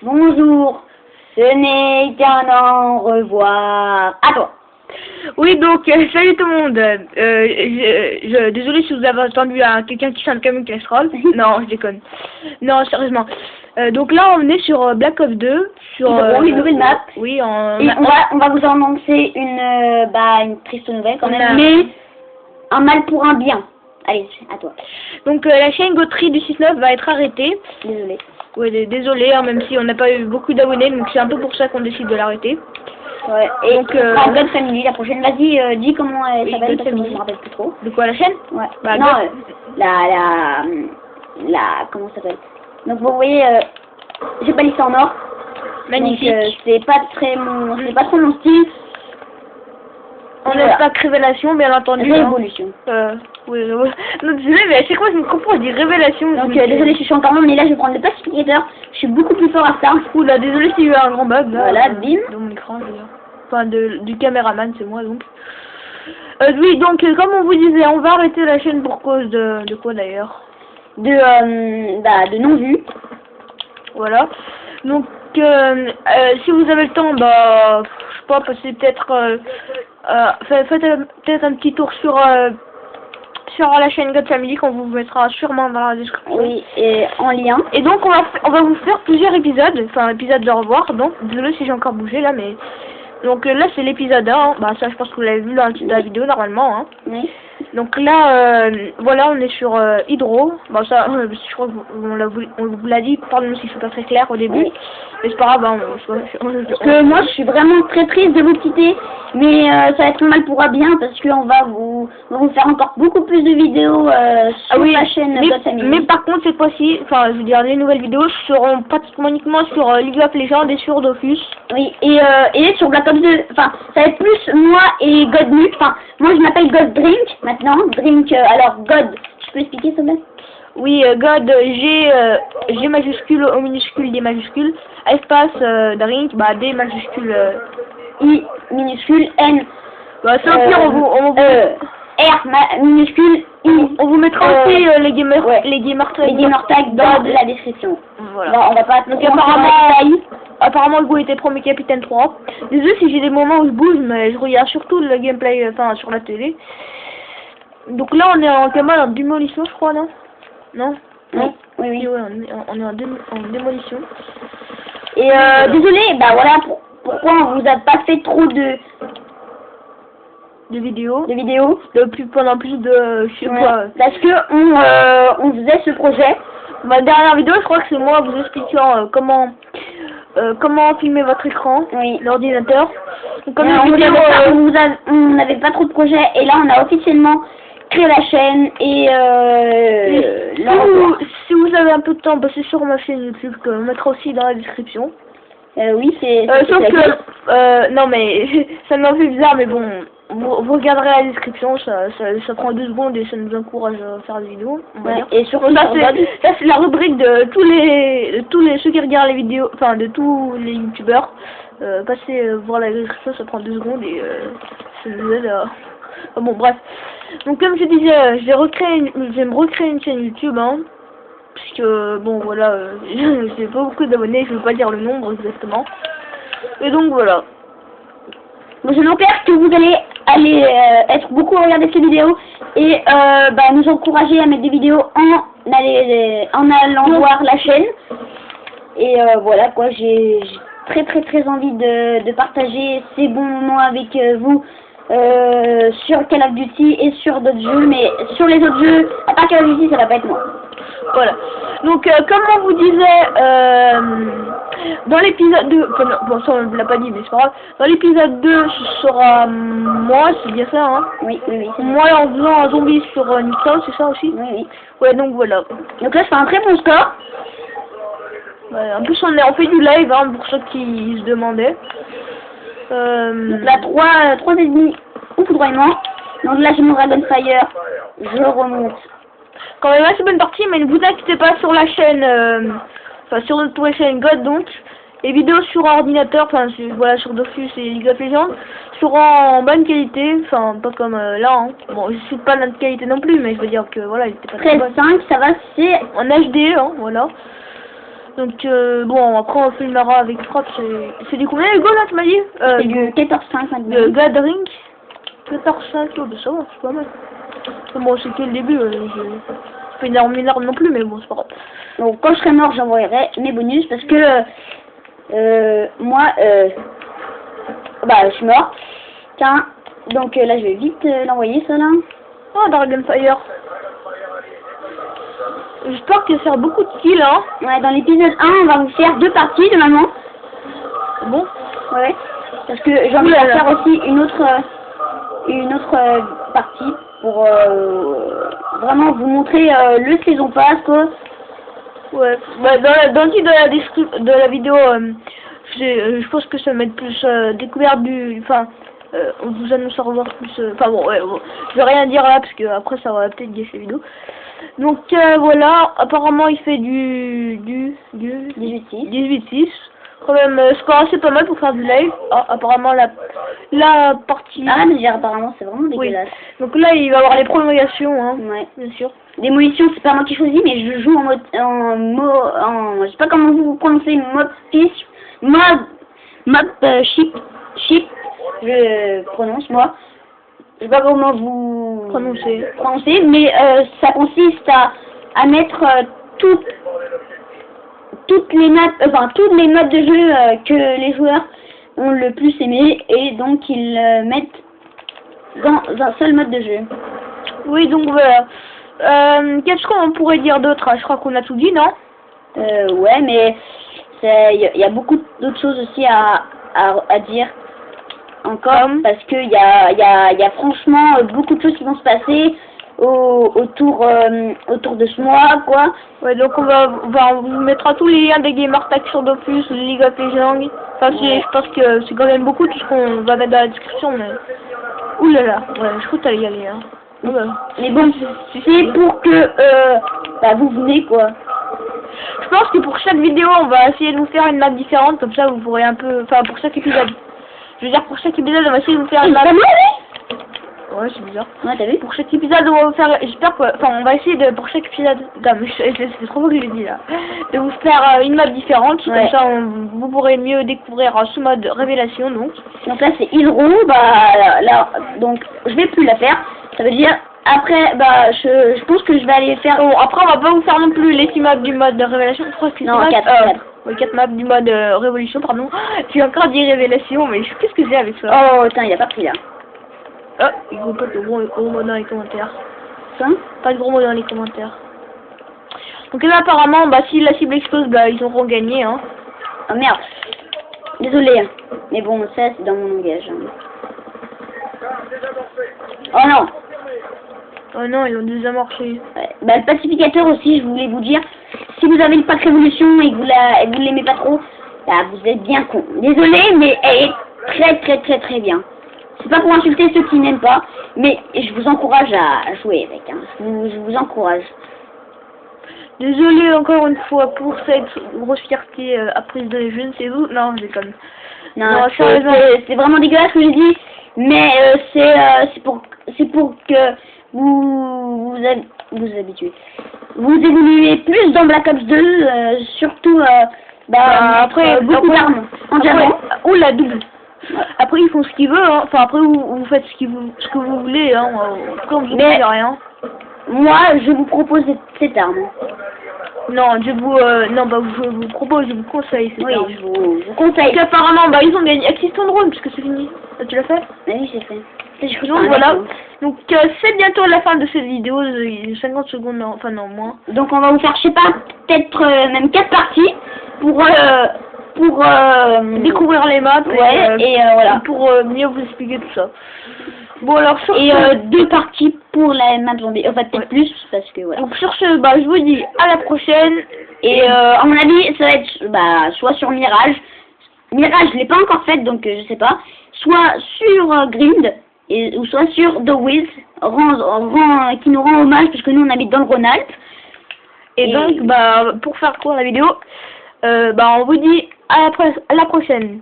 Bonjour, ce n'est qu'un au revoir. À toi. Oui, donc, salut tout le monde. Désolé si vous avez entendu quelqu'un qui chante comme une casserole. Non, je déconne. Non, sérieusement. Donc là, on est sur Black Ops 2. Sur une nouvelle map. Oui, Et on va vous annoncer une triste nouvelle quand même. Mais un mal pour un bien. Allez, à toi. Donc, la chaîne Gautry du 6-9 va être arrêtée. Désolé. Oui, désolé, hein, même si on n'a pas eu beaucoup d'abonnés, donc c'est un peu pour ça qu'on décide de l'arrêter. Ouais, et donc, God Family, la prochaine. Vas-y, dis comment elle s'appelle, parce que je me rappelle plus trop. De quoi, la chaîne? Ouais. Bah, non, comment ça s'appelle? Donc, vous voyez, j'ai pas listé en or. Magnifique. Donc, c'est pas trop mon style. On n'a pas que révélation, bien entendu. Révolution. Oui, non, désolé, mais à chaque fois je me comprends, je dis révélation. Donc, désolé, je suis encore mais là je vais prendre le pacificateur. Je suis beaucoup plus fort à ça. Oula, désolé s'il y a eu un grand bug. Là, voilà, bim. Dans mon écran, je veux dire. Enfin, du caméraman, c'est moi donc. Oui, donc, comme on vous disait, on va arrêter la chaîne pour cause de quoi d'ailleurs? De non-vue. Voilà. Donc, si vous avez le temps, je sais pas, passez peut-être. Faites peut-être un petit tour sur la chaîne God Family qu'on vous mettra sûrement dans la description. Oui, et en lien. Et donc on va vous faire plusieurs épisodes, enfin épisode de revoir. Donc désolé si j'ai encore bougé là, mais donc là c'est l'épisode 1. Hein. Bah ça je pense que vous l'avez vu dans la vidéo normalement. Hein. Oui. Donc là voilà, on est sur Hydro. Bah ça je crois qu'on vous l'a dit. Pardon si c'est pas très clair au début. Oui. Mais c'est pas grave. Hein, parce que moi je suis vraiment très triste de vous quitter. Mais ça va être mal pour un bien parce qu'on va vous faire encore beaucoup plus de vidéos sur la chaîne God Family. Mais par contre cette fois-ci, enfin je veux dire les nouvelles vidéos seront pratiquement uniquement sur League of Legends et sur Dofus. Oui, et sur Black Ops 2, enfin ça va être plus moi et Godnuke. Enfin moi je m'appelle God Drink maintenant. Drink, alors God, tu peux expliquer s'il te plaît? Oui, God, G majuscule, O minuscule, D majuscule, espace, Drink, D majuscule, I minuscule, N. Bah, c'est au pire, R minuscule, I. On vous mettra aussi les gamer tags dans la description. Voilà. Bon, on va pas. Donc apparemment le goût était premier Capitaine 3. Désolé si j'ai des moments où je bouge, mais je regarde surtout le gameplay, sur la télé. Donc là, on est en démolition, je crois, non? Non? Non. Oui. On est en démolition. Et désolé, voilà pourquoi on vous a pas fait trop de vidéos. Pendant plus de je sais pas. Parce que on faisait ce projet. Ma dernière vidéo, je crois que c'est moi vous expliquant comment filmer votre écran, l'ordinateur. Comme on n'avait pas trop de projets et là on a officiellement créé la chaîne et si vous avez un peu de temps, c'est sur ma chaîne YouTube que on mettra aussi dans la description. Oui, c'est sauf que non mais ça m'a fait bizarre, mais bon, vous regarderez la description, ça prend 2 secondes et ça nous encourage à faire des vidéos. Et surtout ça c'est la rubrique de tous les ceux qui regardent les vidéos, enfin de tous les youtubeurs. Passez voir la description, ça prend 2 secondes et ça nous aide à... bon bref. Donc comme je disais, je vais me recréer une chaîne YouTube, hein. Puisque bon voilà, j'ai pas beaucoup d'abonnés, je veux pas dire le nombre exactement. Et donc voilà. Donc je m'espère que vous allez être beaucoup à regarder ces vidéos et nous encourager à mettre des vidéos en allant voir la chaîne. Et voilà quoi, j'ai très envie de partager ces bons moments avec vous sur Call of Duty et sur d'autres jeux, mais sur les autres jeux, à part Call of Duty, ça va pas être moi. Voilà. Donc, comme on vous disait, dans l'épisode 2, bon, ça on ne l'a pas dit, mais c'est pas grave. Dans l'épisode 2, ce sera moi, c'est bien ça, hein? Oui. Moi, en faisant un zombie sur Nixon, c'est ça aussi? Oui. Ouais, donc voilà. Donc là, je fais un très bon score. Ouais, en plus, on fait du live, hein, pour ceux qui se demandaient. Donc là, 3 ennemis au foudroiement. Donc là, j'ai mon Dragon Fire. Je remonte. Quand même assez bonne partie, mais ne vous inquiétez pas sur la chaîne, sur notre chaîne God donc, les vidéos sur ordinateur, voilà, sur Dofus et League of Legends, seront en bonne qualité, pas comme là, hein. Bon, je suis pas de notre qualité non plus, mais je veux dire que voilà, il était pas très bonne. 13.5, ça va, c'est en HD, hein, voilà. Donc bon, après on filmera avec Frappe. C'est du combien Hugo là tu m'as dit C'est du 14,5 maintenant. Le Gathering 14,5, oh, bah, ça va, c'est pas mal. Bon, c'est que le début, c'est pas une arme non plus, mais bon, c'est pas grave. Donc quand je serai mort, j'envoyerai mes bonus parce que moi, bah je suis mort. Tiens, donc là je vais vite l'envoyer ça là. Oh, Dragonfire. J'espère que ça sert beaucoup de kills, hein. Ouais, dans l'épisode 1, on va vous faire 2 parties de maman. Bon. Ouais. Parce que j'ai envie de faire aussi une autre partie pour vraiment vous montrer le saison pass quoi. Ouais. Bah, dans le titre de la description de la vidéo, je pense que ça va mettre plus découverte du. Enfin, on vous annonce à revoir plus. Enfin bon, ouais, bon, je vais rien dire là parce que après ça va peut-être gâcher la vidéo. Donc voilà, apparemment il fait du 18-6. Quand même, score assez pas mal pour faire du live. Ah, apparemment la partie. Ah mais apparemment c'est vraiment dégueulasse. Oui. Donc là il va y avoir les prolongations, hein. Ouais. Bien sûr. Démolition, c'est pas moi qui choisis, mais je joue en je sais pas comment vous prononcez, ship, je prononce moi. Je sais pas comment vous prononcez, mais ça consiste à mettre toutes les maps, toutes les modes de jeu que les joueurs ont le plus aimé, et donc ils mettent dans un seul mode de jeu. Oui, donc voilà. Qu'est-ce qu'on pourrait dire d'autre? Je crois qu'on a tout dit, non? Ouais, mais il y a beaucoup d'autres choses aussi à dire encore, parce que il y a franchement beaucoup de choses qui vont se passer autour de ce mois, quoi. Ouais, donc on vous mettra tous les liens des Gamer Tag sur Dofus, League of Legends. Enfin, ouais. Je pense que c'est quand même beaucoup tout ce qu'on va mettre dans la description, mais oulala, ouais, je crois que t'allais y aller, hein. Ouais. Mais bon, c'est pour que vous venez, quoi. Je pense que pour chaque vidéo, on va essayer de vous faire une map différente, comme ça vous pourrez un peu, enfin pour chaque épisode. Je veux dire, pour chaque épisode, on va essayer de vous faire une map. Ouais, c'est bizarre. Ouais, t'as vu? Pour chaque épisode, on va vous faire, j'espère que, enfin, on va essayer de, pour chaque épisode, c'est trop beau que je l'ai dit là, de vous faire une map différente, ouais. Comme ça, vous pourrez mieux découvrir ce mode révélation, donc. Donc là, c'est Hydro, là, donc, je vais plus la faire, ça veut dire, après, je pense que je vais aller faire. Bon, après, on va pas vous faire non plus les 6 maps du mode révélation, je crois que non, 4. Oui, 4 maps du mode révolution, pardon. J'ai encore dit révélation, mais qu'est-ce que j'ai avec ça? Oh, putain, il a pas pris là. Oh, il faut pas de gros mots dans les commentaires. Ça? Pas de gros mots dans les commentaires. Donc là, apparemment, si la cible explose, ils auront gagné, hein. Oh merde. Désolé, hein. Mais bon, ça, c'est dans mon langage. Hein. Oh non. Oh non, ils l'ont désamorcé. Ouais. Le pacificateur aussi, je voulais vous dire, si vous avez le pack révolution et que vous l'aimez pas trop, vous êtes bien con. Désolé, mais elle est très très très très bien. C'est pas pour insulter ceux qui n'aiment pas, mais je vous encourage à jouer avec. Hein. Je vous encourage. Désolé encore une fois pour cette grosse fierté apprise de je ne sais où. Non, je déconne. Non, c'est vraiment dégueulasse ce que j'ai dit, mais c'est pour que vous habituez. Vous évoluez plus dans Black Ops 2, surtout après beaucoup d'armes en diamant. Ou la double. Ouais. Après ils font ce qu'ils veulent, hein. Enfin après vous faites ce que vous voulez, hein. Après on vous dit rien. Moi je vous propose cette arme. Non, je vous propose, je vous conseille cette arme. Oui, je vous conseille. Apparemment ils ont gagné Existant Drone puisque c'est fini. Tu l'as fait? Oui, j'ai fait. Donc voilà. Donc c'est bientôt la fin de cette vidéo, 50 secondes, non, enfin non moins. Donc on va vous faire, je sais pas, peut-être même 4 parties pour découvrir les maps, et voilà, pour mieux vous expliquer tout ça. Bon alors sur et 2 parties pour la map zombie, en fait peut-être plus parce que voilà. Donc sur ce, je vous dis à la prochaine et à mon avis ça va être soit sur Mirage, je l'ai pas encore faite donc je sais pas, soit sur Grind ou soit sur The Wiz, qui nous rend hommage parce que nous on habite dans le Rhône-Alpes. Et donc pour faire court la vidéo, on vous dit à la prochaine.